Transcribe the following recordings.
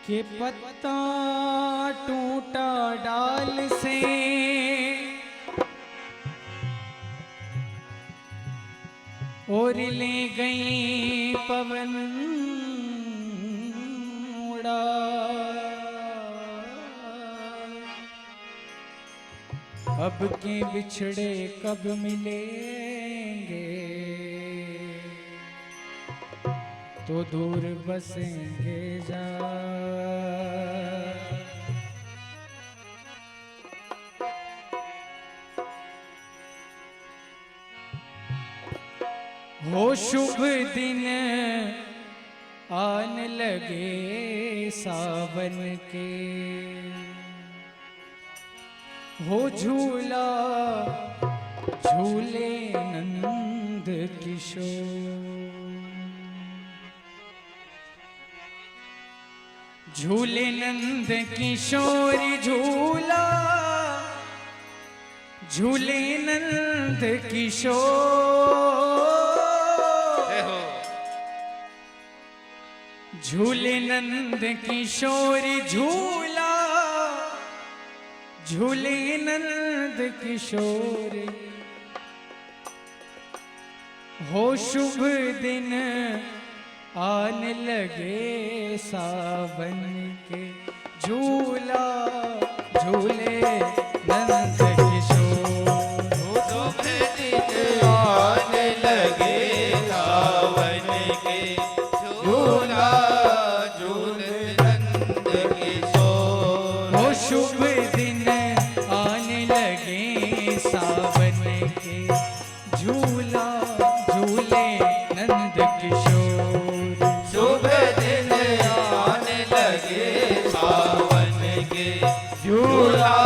के पत्ता टूटा डाल से और ले गई पवन उड़ा। अब के बिछड़े कब मिलेंगे तो दूर बसेंगे जा। हो शुभ दिन आने लगे सावन के, हो झूला झूले नंद किशोर। झूले नंद किशोर झूला झूले नंद किशोर। झूले नंद किशोर झूला झूले नंद किशोर। हो शुभ दिन आने लगे सावन के, झूला झूले नंद किशोर। हो शुभ दिन आने लगे सावन के, झूला झूले नंद किशोर। हो शुभ दिन आने लगे सावन के, झूला झूले नंद किशोर। शुभ दिन आने लगे सावन के, झूला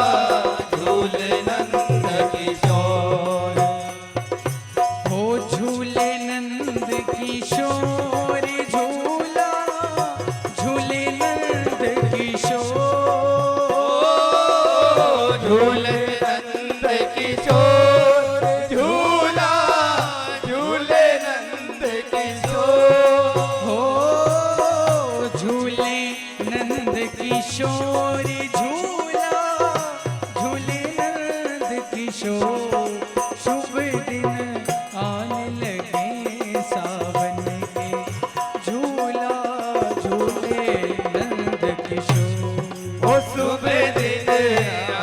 झूले नंद किशोर। हो झूले नंद किशोर झूला झूले नंद किशोर। झूले नंद किशोर झूला झूले नंद किशोर। हो झूले नंद किशोर झूला झूले नंद किशोर। शुभ दिन आने लगे सावन के, झूला झूले नंद किशोर। हो शुभ दिन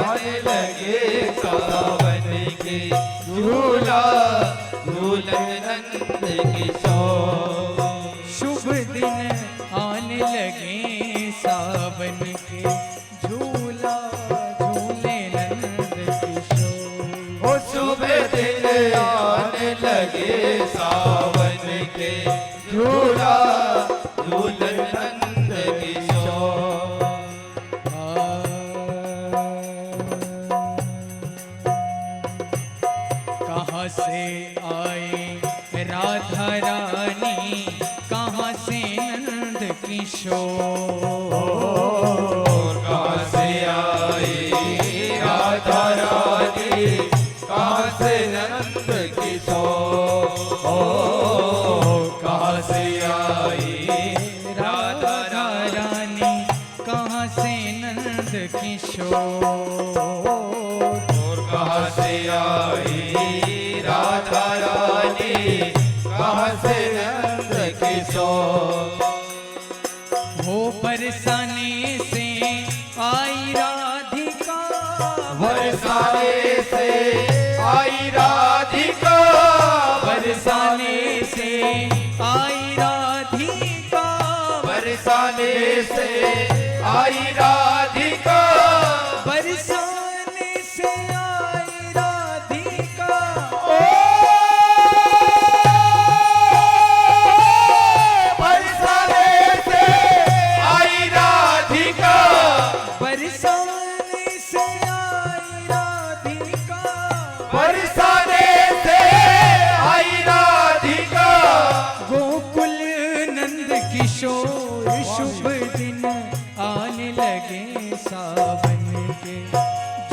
आने लगे सावन के, झूला झूले नंद किशोर। शुभ दिन आने लगे सावन के, झूला झूले नंद किशोर। हो शुभ दिन आने लगे सावन के, झूला झूले नंद किशोर। कहाँ से आए राधा रानी, कहाँ से नंद किशोर। कहाँ से आई राधा रानी, कहाँ से नंद किशोर। कहाँ से आई राधा रानी, कहाँ से नंद किशोर। कहाँ से आई राधा रानी, कहाँ से नंद किशोर। हो बरसाने से आई राधिका, बरसाने से आई राधिका, बरसाने से आई राधिका। बरसाने से आई राधिका, बरसाने से आई राधिका। बरसाने से आई राधिका, बरसाने से आई राधिका। बरसाने से आई राधिका। गोकुल नंद किशोर शुभ दिन आने लगे सावन के,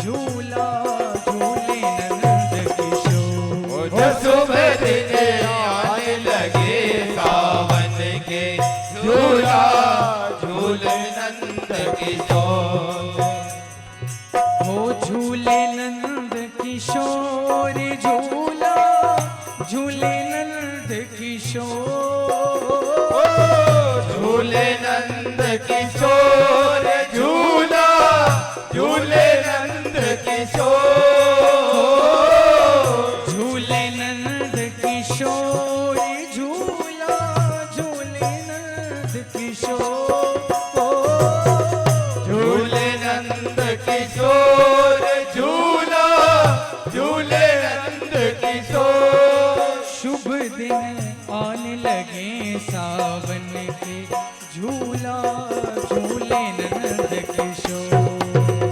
झूला झूले नंद किशोर। शुभ दिन आने झूले नंद किशोर झूला, झूले नंद किशोर, झूले नंद किशोर झूला, झूले नंद किशोर, झूले नंद किशोर झूला, झूले नंद किशोर, झूले नंद किशोर झूला, झूले नंद किशोर। शुभ दिन आने लगे सावन के, झूला झूले नंद किशोर,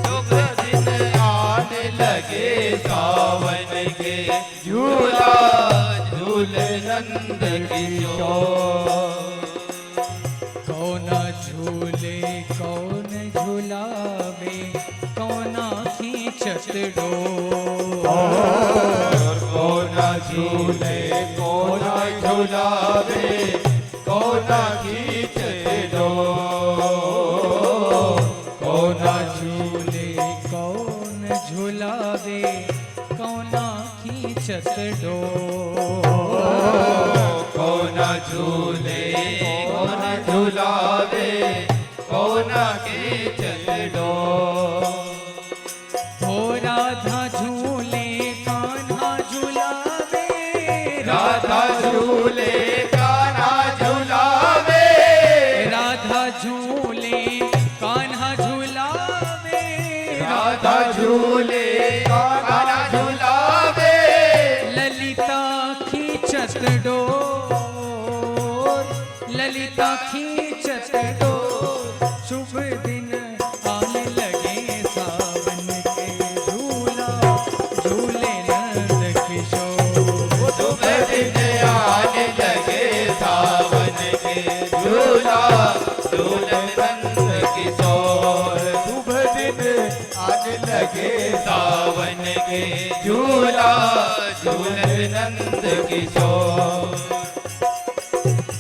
शुभ दिन आने लगे सावन के, झूला झूले नंद किशोर। कौना झूले कौन झुलावे, कौना खींचत डोर, कोना झूले कोना झुलावे, कोना खींचे डोर, कौना झूले कौन झुलावे, कौना खींचत डोर, कोना झूले कोना झुलावे, कोना खींचे डोर। हो राधा झूले कान्हा झुलावे, राधा झूले कान्हा झुलावे, राधा झूले कान्हा झुलावे, राधा झूले कान्हा झुलावे, ललिता खींचत डोर, ललिता खींचत डोर। शुभ दिन आने लगे सावन के, झूला झूले नंद किशोर, शुभ दिन आने लगे सावन के, झूला झूले नंद किशोर। शुभ दिन आने लगे सावन के, झूला झूले नंद किशोर।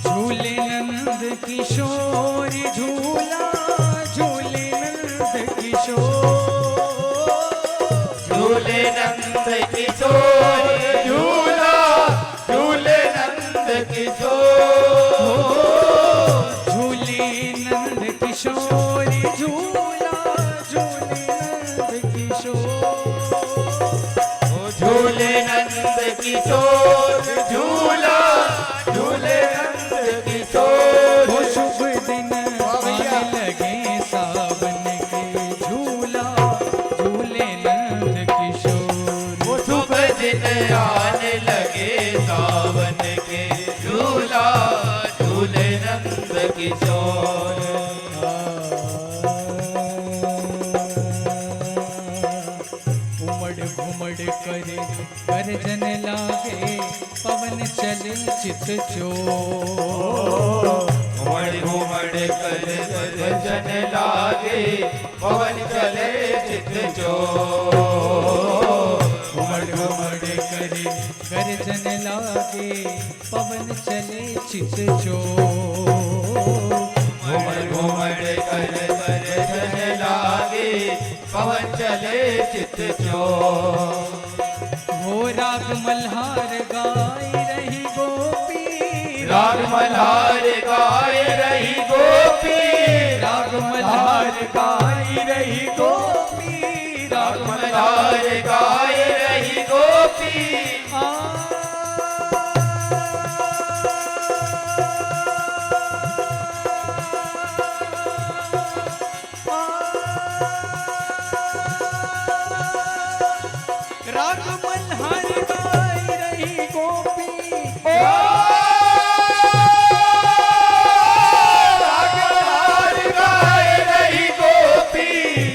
झूले नंद किशोर झूला, झूले नंद किशोर, झूले नंद किशोर झूला, झूले नंद किशोर, झूले नंद किशोर झूला, झूले नंद किशोर, झूले नंद किशोर झूला, झूले नंद किशोर। वो शुभ दिन आने लगे सावन के, झूला झूले नंद किशोर, वो शुभ दिन आने लगे सावन के, झूला झूले नंद किशोर। उमड़ घुमड़ करे गर्जन लागे, पवन चले चित चोर, उमड़ घुमड़ कर गर्जन लागे, पवन चले चित चोर। उमड़ घुमड़ करे गर्जन लागे, पवन चले चित चोर, घुमड़ घुमड़ कर गर्जन लागे, पवन चले चित चोर। हो राग मल्हार गाय रही गोपी, राग मल्हार गाय रही गोपी, राग मल्हार गाय रही गोपी, राग मल्हार गाय रही गोपी। आ राग मल्हार गाय रही गोपी, राग मल्हार गाय रही गोपी,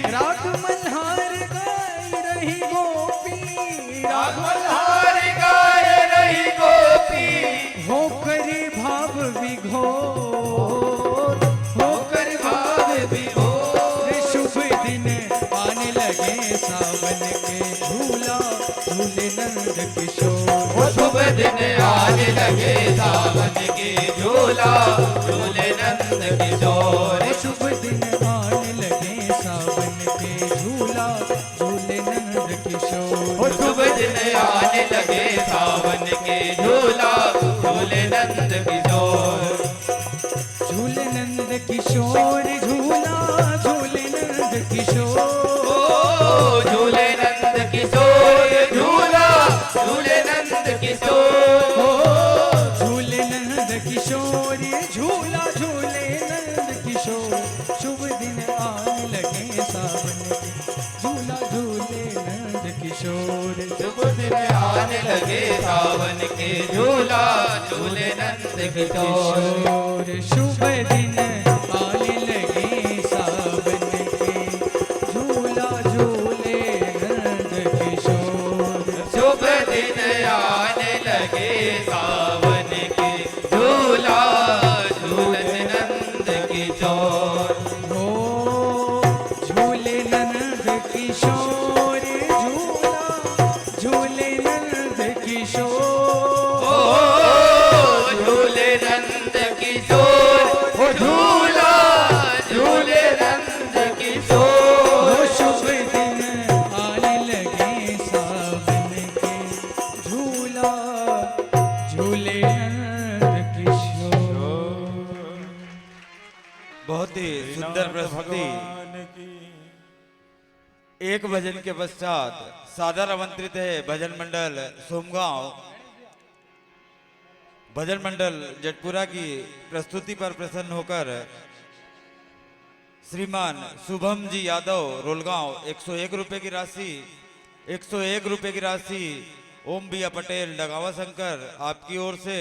राग मल्हार गाय रही गोपी, राग मल्हार गाय रही गोपी। होकर भाव विघोर, होकर भाव विघोर। शुभ दिन आने लगे सावन के, झूला झूले नंद किशोर, वो शुभ दिन आने लगे सावन के, झूला झूले नंद किशोर। शुभ दिन आने लगे सावन के, झूला झूले झूला झूले नंद किशोर झूले नंद किशोर झूला झूले नंद किशोर झूले नंद किशोर झूला झूले नंद किशोर झूले नंद किशोर झूला झूले नंद किशोर शुभ दिन आने लगे सावन के झूला झूले नंद किशोर शुभ दिन आने लगे सावन के झूला झूले नंद किशोर शुभ दिन आने लगे सावन के झूला झूले नंद किशोर शुभ दिन आने लगे सावन के झूला झूले नंद किशोर हो झूले नंद किशोर झूला झूले नंद किशोर झूले नंद किशोर झूला झूले नंद किशोर शुभ दिन आने लगे सावन के झूला झूले नंद किशोर। बहुत ही सुंदर प्रस्तुति। एक भजन के पश्चात सादर आमंत्रित है भजन मंडल सोमगांव, भजन मंडल जटपुरा की प्रस्तुति पर प्रसन्न होकर श्रीमान शुभम जी यादव रोलगांव 101 रुपए की राशि 101 रुपए की राशि ओम बिया पटेल डगावा शंकर आपकी ओर से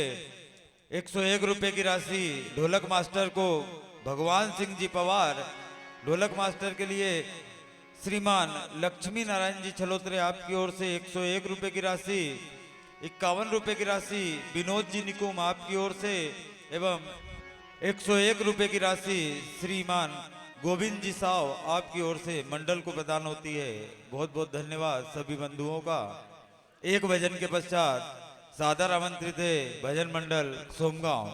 101 रुपए की राशि ढोलक मास्टर को भगवान सिंह जी पवार, ढोलक मास्टर के लिए श्रीमान लक्ष्मी नारायण जी छलोत्रे आपकी ओर से 101 रुपए की राशि 51 रुपए की राशि विनोद जी निकुम आपकी ओर से एवं 101 रुपए की राशि श्रीमान गोविंद जी साव आपकी ओर से मंडल को प्रदान होती है। बहुत बहुत धन्यवाद सभी बंधुओं का। एक भजन के पश्चात सादर आमंत्रित है भजन मंडल सोमगांव।